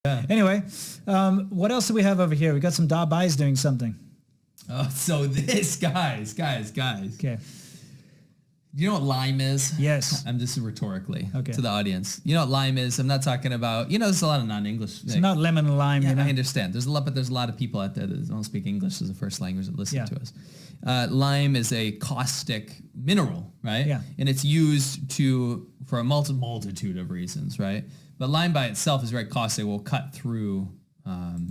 Anyway, what else do we have over here? We got some Darbais doing something. Oh, so this, guys. Okay. You know what lime is? Yes. I'm just rhetorically Okay. to the audience. You know what lime is? I'm not talking about, there's a lot of non-English. It's not lemon and lime, Yeah, you know? I understand. There's a lot of people out there that don't speak English as a first language that listen Yeah. to us. Lime is a caustic mineral, right? Yeah. And it's used for a multitude of reasons, right? But lime by itself is very caustic. It will cut through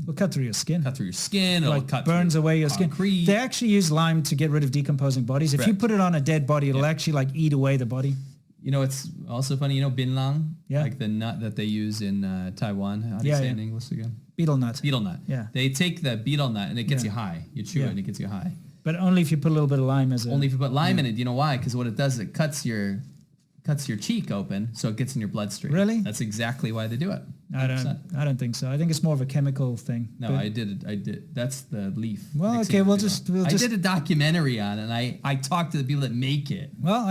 It'll cut through your skin. It'll Like cut burns through away your concrete. skin. They actually use lime to get rid of decomposing bodies. If you Correct. put it on a dead body, it'll actually like eat away the body. You know, it's also funny, binlang? Yeah. Like the nut that they use in Taiwan. How do you say it in English again? Beetle nut. Beetle nut. Yeah. They take the beetle nut and it gets Yeah. you high. You chew Yeah. it and it gets you high. But only if you put a little bit of lime as a... Only if you put lime in it. You know why? Because what it does is it cuts your cheek open so it gets in your bloodstream. Really? That's exactly why they do it. I don't think so. I think it's more of a chemical thing. No, But- I did. That's the leaf. Well, mixing okay, with we'll beetle. just- I did a documentary on it and I talked to the people that make it. Well,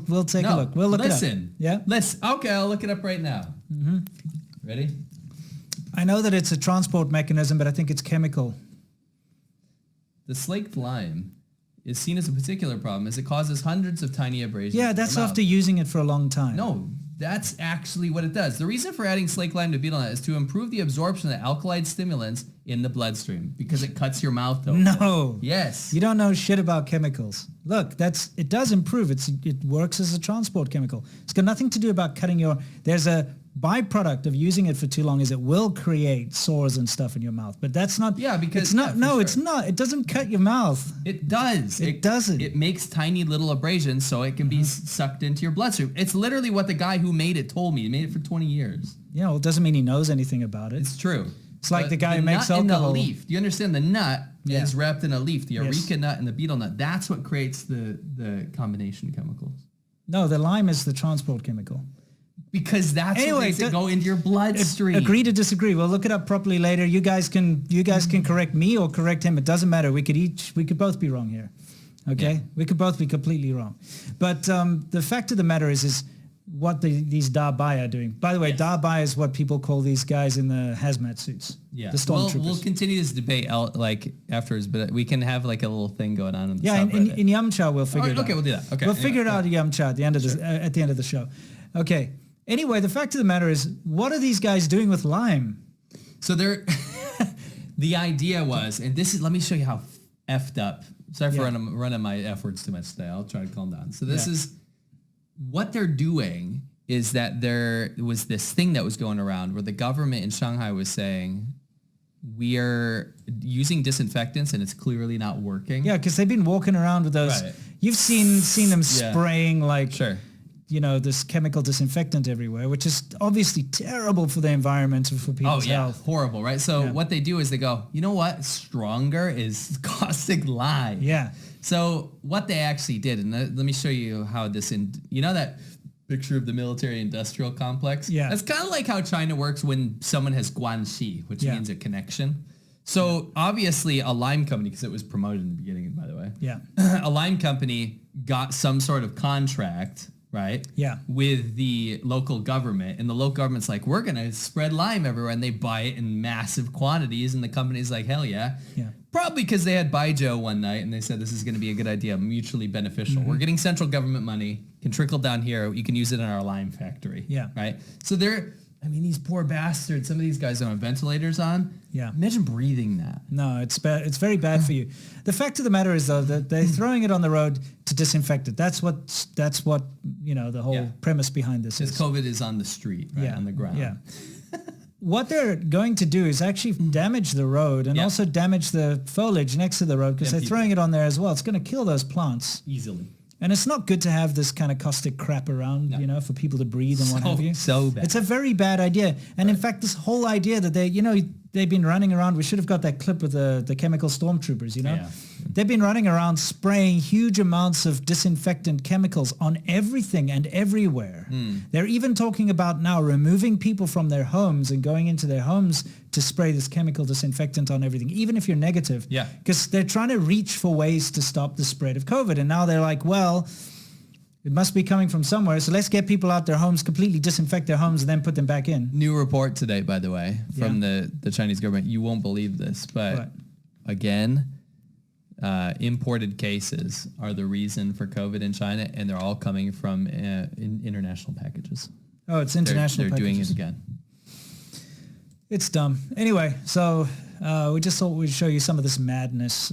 we'll take a look. We'll look listen. it up. Yeah? Listen. Okay, I'll look it up right now. Mm-hmm. Ready? I know that it's a transport mechanism, but I think it's chemical. The slaked lime is seen as a particular problem as it causes hundreds of tiny abrasions. Yeah, in the that's mouth. after using it for a long time. No, that's actually what it does. The reason for adding slaked lime to betel nut is to improve the absorption of alkaloid stimulants in the bloodstream because it cuts your mouth open. No. Yes. You don't know shit about chemicals. Look, it does improve. It works as a transport chemical. It's got nothing to do about cutting there's a byproduct of using it for too long is it will create sores and stuff in your mouth. But that's not... Yeah, because... It's not... yeah, for no, sure. it's not. It doesn't cut your mouth. It does. It doesn't. It makes tiny little abrasions so it can be sucked into your bloodstream. It's literally what the guy who made it told me. He made it for 20 years. Yeah, well, it doesn't mean he knows anything about it. It's true. It's like But the guy who makes nut in alcohol. the leaf. Do you understand? The nut Yeah. is wrapped in a leaf. The Yes. areca nut and the betel nut. That's what creates the combination chemicals. No, the lime is the transport chemical. Because that's what makes it go into your bloodstream. Agree to disagree. We'll look it up properly later. You guys can correct me or correct him. It doesn't matter. We could both be wrong here. Okay? Yeah. We could both be completely wrong. But the fact of the matter is what these Darbai are doing. By the way, Yes. Darbai is what people call these guys in the hazmat suits. Yeah, The stormtroopers. we'll continue this debate afterwards, but we can have like a little thing going on in the Yeah, subreddit. in Yamcha we'll figure it out. Okay, we'll do that. Okay, We'll anyway, figure it out yeah. at Yamcha at the end of the show. Okay. Anyway, the fact of the matter is, what are these guys doing with lime? So the idea was, and this is, let me show you how effed up. Sorry for Yeah. running my F words too much today. I'll try to calm down. So this Yeah. is, what they're doing is that there was this thing that was going around where the government in Shanghai was saying, we are using disinfectants and it's clearly not working. Yeah, because they've been walking around with those. Right. You've seen them Yeah. spraying like, Sure. this chemical disinfectant everywhere, which is obviously terrible for the environment and for Oh people's yeah, health. horrible, right? So Yeah. what they do is they go, you know what? Stronger is caustic lime. Yeah. So what they actually did, and let me show you how that picture of the military-industrial complex? Yeah. That's kind of like how China works when someone has guanxi, which Yeah. means a connection. So obviously a lime company, because it was promoted in the beginning, by the way, Yeah. a lime company got some sort of contract, right? Yeah. With the local government, and the local government's like, we're going to spread lime everywhere, and they buy it in massive quantities, and the company's like, hell yeah. Yeah. Probably because they had Baijiu one night, and they said this is going to be a good idea, mutually beneficial. Mm-hmm. We're getting central government money, can trickle down here, you can use it in our lime factory. Yeah. Right? So these poor bastards, some of these guys don't have ventilators on. Yeah. Imagine breathing that. No, it's bad. It's very bad for you. The fact of the matter is, though, that they're throwing it on the road to disinfect it. That's what the whole Yeah. premise behind this Because is. COVID is on the street, right? Yeah, On the ground. Yeah. What they're going to do is actually damage the road and Yeah. also damage the foliage next to the road because Yeah, they're throwing it on there as well. It's going to kill those plants. Easily. And it's not good to have this kind of caustic crap around, No. for people to breathe and what have you. So bad. It's a very bad idea. And in fact, this whole idea that they've been running around, we should have got that clip with the chemical stormtroopers, Yeah. They've been running around spraying huge amounts of disinfectant chemicals on everything and everywhere. They're even talking about now removing people from their homes and going into their homes to spray this chemical disinfectant on everything, even if you're negative. Yeah. Because they're trying to reach for ways to stop the spread of COVID. And now they're like, well, It must be coming from somewhere. So let's get people out their homes, completely disinfect their homes, and then put them back in. New report today, by the way, from the Chinese government. You won't believe this, but again, imported cases are the reason for COVID in China, and they're all coming from international packages. Oh, it's international They're doing packages. it again. It's dumb. Anyway, so we just thought we'd show you some of this madness.